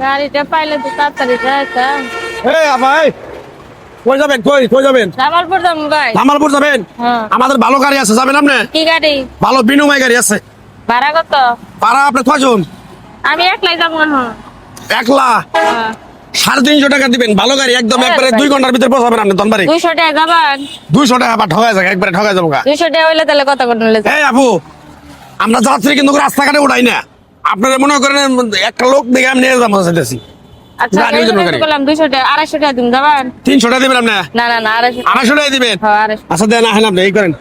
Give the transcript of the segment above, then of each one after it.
গাড়িটা পাইলে তো তাড়াতাড়ি যাইতা। ভাই কই যাবেন? কই যাবেন? জামালপুর যাবো ভাই। জামালপুর যাবেন? হ্যাঁ। আমাদের ভালো গাড়ি আছে, যাবেন আপনি? কি গাড়ি? ভালো বিনিময় গাড়ি আছে। ভাড়া কত? ভাড়া আপনি কয়জন? আমি একলাই যাবো না। একলা 350 টাকা দিবেন। ভালো গাড়ি একদম একবারে 2 ঘন্টার ভিতরে পৌঁছাবেন আপনি ধনবাড়ি। 200 টাকা যাবান? 200 টাকা আবার ঠকায় যাবে, একবারে ঠকায় যাবো। 200 টাকা হইলে তাহলে কত করে নিলে? এই আপু, আমরা যাত্রী কিন্তু রাস্তাঘাটে উঠাই না। আপনারা মনে করেন একটা লোক দেখে আমি নিয়ে যাবো চাইতেছি। আচ্ছা বললাম 200 টাকা 250 টাকা দিন যাবান? 300 টাকা দিবেন আপনি? না 250 250 টাকা দিবেন? হ্যাঁ 250। আচ্ছা দেন, আহেন আপনি এই করেন।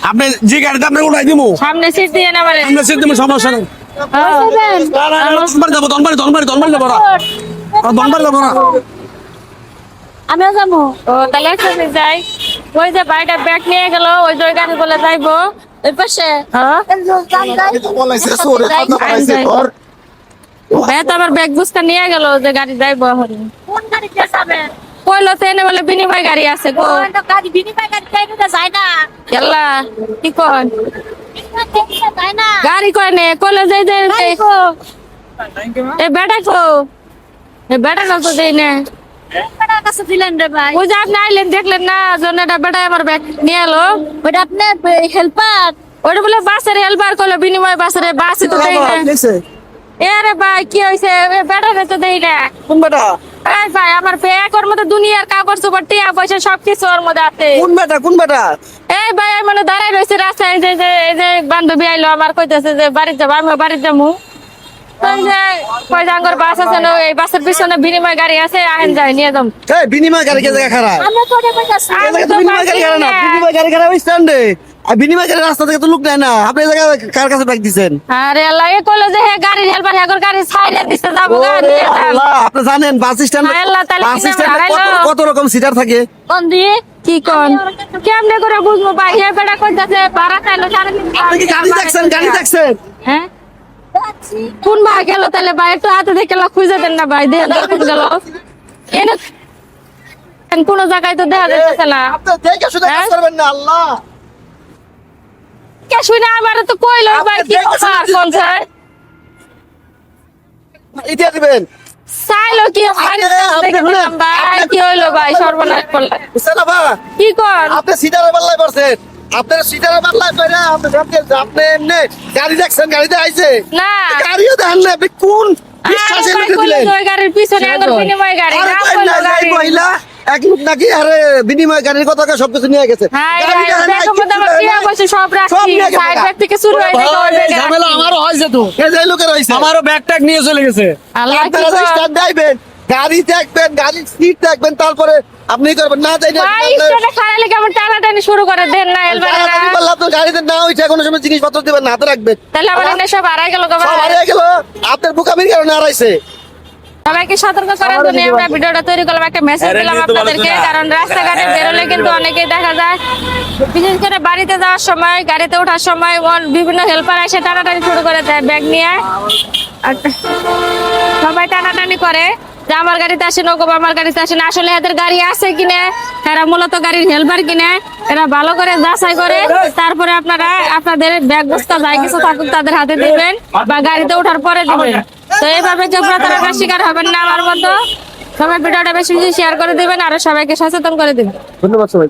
আপনি যে গাড়িতে আপনি উঠাই দিব সামনে সিট দিয়ে না মানে? আমরা সিট দিব, সমস্যা নেই। ধনবাড়ি যাবো, ধনবাড়ি যাবো না, ধনবাড়ি যাবো না। আমিও যাবো। ও তাহলে একসাথে যাই। ওই যে ভাইটা ব্যাগ নিয়ে গেল, ওই যে গাড়ি বলে যাইবো ওই পাশে। ভাই তো আমার ব্যাগ বুঝতে নিয়ে গেল যে গাড়ি যাইবো। কোন গাড়িতে যাবেন? কইলো তো এনে বলে বিনিময় গাড়ি আছে গো। ওই তো গাড়ি বিনিময় গাড়ি চাইতে যায় না। এল্লা কি কন? বিনিময় গাড়িতে যায় না। গাড়ি কয় নে কইলো যাই যাই গাড়ি কো? এ বেটা কো? এ বেটা না তো দেই না। বেটার কাছে দিলেন রে ভাই। ওই যে আপনি আইলেন দেখলেন না, জনেটা বেটা আমার ব্যাগ নিয়ে এলো। ওটা আপনার হেল্পার। ওটা বলে বাসের হেল্পার কইলো বিনিময় বাসের বাসই তো দেই না। এরে ভাই কি হইছে? বেটা তো দেই না। কোন বেটা? এই ভাই আমার ব্যাগের মধ্যে দুনিয়ার কাগজ চোপড় টিয়া পয়সা সবকিছু ওর মধ্যে আছে। কোন বেটা? এই ভাই আমি মানে দাঁড়াই রয়েছে রাস্তায়, এই যে বান্ধবী আইলো আমার কইতেছে যে বাড়ি যাবো, আমি বাড়ি যাবো। কয়জাঙ্গর বাস আছে না, এই বাসের পিছনে বিনিময় গাড়ি আছে, আহেন যায় নিয়ে যাম। এই বিনিময় গাড়ি কে জায়গা খারাপ? আমরা তো ওটা কইতাছি। এই জায়গা তো বিনিময় গাড়ি খারাপ না, বিনিময় গাড়ি খারাপ স্ট্যান্ডে। আর বিনিময় গাড়ি রাস্তা থেকে তো লোক নেয় না। আপনি এই জায়গা কার কাছে ব্যাগ দিছেন? আরে আল্লাহ, এ কইলো যে হে গাড়ির হেল্পার হেগর গাড়ি ছাইলে দিতে যাবো গাড়ি। আল্লাহ, আপনি জানেন বাস স্ট্যান্ডে আল্লাহ, তাহলে বাস কিনে স্ট্যান্ডে হারাইলো। কত রকম সিটার থাকে? কোন দিয়ে কি কোন কেমনে করে বুঝবো ভাই? হে বেটা কইতাছে ভাড়া চাইলো 3.5। আপনি কি গাড়ি দেখছেন? গাড়ি দেখছেন? হ্যাঁ যাচ্ছি। কোন ভাই গেল তাহলে? ভাই একটু হাতে দেখে খুঁজে দেন না ভাই, দেখ কোন গেল। এনে কোন জায়গায় তো দেখা যাচ্ছে না। আপনি দেখে শুনে কাজ করবেন না। আল্লাহ, কে শুনে আমার তো কইলো ভাই কি দেখে শুনে আর কোন স্যার ইতিয়া দিবেন। চাইলো কি হয় দেখলাম ভাই কি হইলো ভাই, সর্বনাশ করলে। বুঝছেন না ভাই? কি কর? আপনি সিটারে পাল্লাই পড়ছেন। আপনার সিটারে পাল্লাই পড়ে আপনি আপনি এমনি গাড়ি দেখছেন? গাড়িতে আইছে না গাড়িও দেখেন না। আপনি কোন আরে বিশ্বাসে ভাই লুটে কইলো দিলেন? যে ওই গাড়ির পিছনে আঙ্গুর বিনিময় গাড়ি আরে না কই কইলো না, এই গাড়ি। মহিলা এক লোক নাকি আরে বিনিময় গাড়ির কথা সবকিছু নিয়ে গেছে। হাই গাড়ি ভাই দেখেন না, দেখো মত আমার কিচ্ছু টিয়া দেখেন না। বসে সব সব রাখছি, নিয়ে গেছে সাইড গা। ব্যাগ থেকে শুরু হয়ে দেখো ওই ব্যাগে ঝামেলা রাখছি। আমারও হয়েছে তো। এই যে লোকের হইছে আমারও ব্যাগ ট্যাগ নিয়ে চলে গেছে। আল্লাহ কি আপনারা কর? স্টার্ট দিবেন, গাড়ি দেখবেন, গাড়ির সিট দেখবেন, তারপরে আপনি করবেন না যাই না। ভাই স্টেটে খারালে কেমন টানাটানি শুরু করে দেন না এলবারে না। আপনার গাড়িতে না হইছে কোনো সময় জিনিসপত্র দিবেন না, হাতে রাখবেন। তাহলে আমার এনে সব হারাই গেল গো সব ভাই। হারিয়ে গেল আপনার বুকামির কারণে হারাইছে। সবাইকে সতর্ক করার জন্য আমরা ভিডিওটা তৈরি করলাম, একটা মেসেজ দিলাম আপনাদেরকে। কারণ রাস্তাঘাটে বেরোলে কিন্তু অনেকেই দেখা যায়, বিশেষ করে বাড়িতে যাওয়ার সময়, গাড়িতে ওঠার সময় বিভিন্ন হেল্পার এসে টানাটানি শুরু করে দেয় ব্যাগ নিয়ে। আর সবাই টানাটানি করে যে আমার গাড়িতে আসেন, ও আমার গাড়িতে আসেন। আসলে এদের গাড়ি আছে কিনে, এরা মূলত গাড়ির হেল্পার কিনে, এরা ভালো করে যাচাই করে তারপরে আপনারা আপনাদের ব্যাগ বস্তা যাই কিছু থাকুক তাদের হাতে দিবেন বা গাড়িতে ওঠার পরে দিবেন। তো এইভাবে কেউ প্রতারণার শিকার হবেন না আমার মতো। সবাই ভিডিওটা বেশি বেশি শেয়ার করে দিবেন আর সবাইকে সচেতন করে দিবেন। ধন্যবাদ সবাই।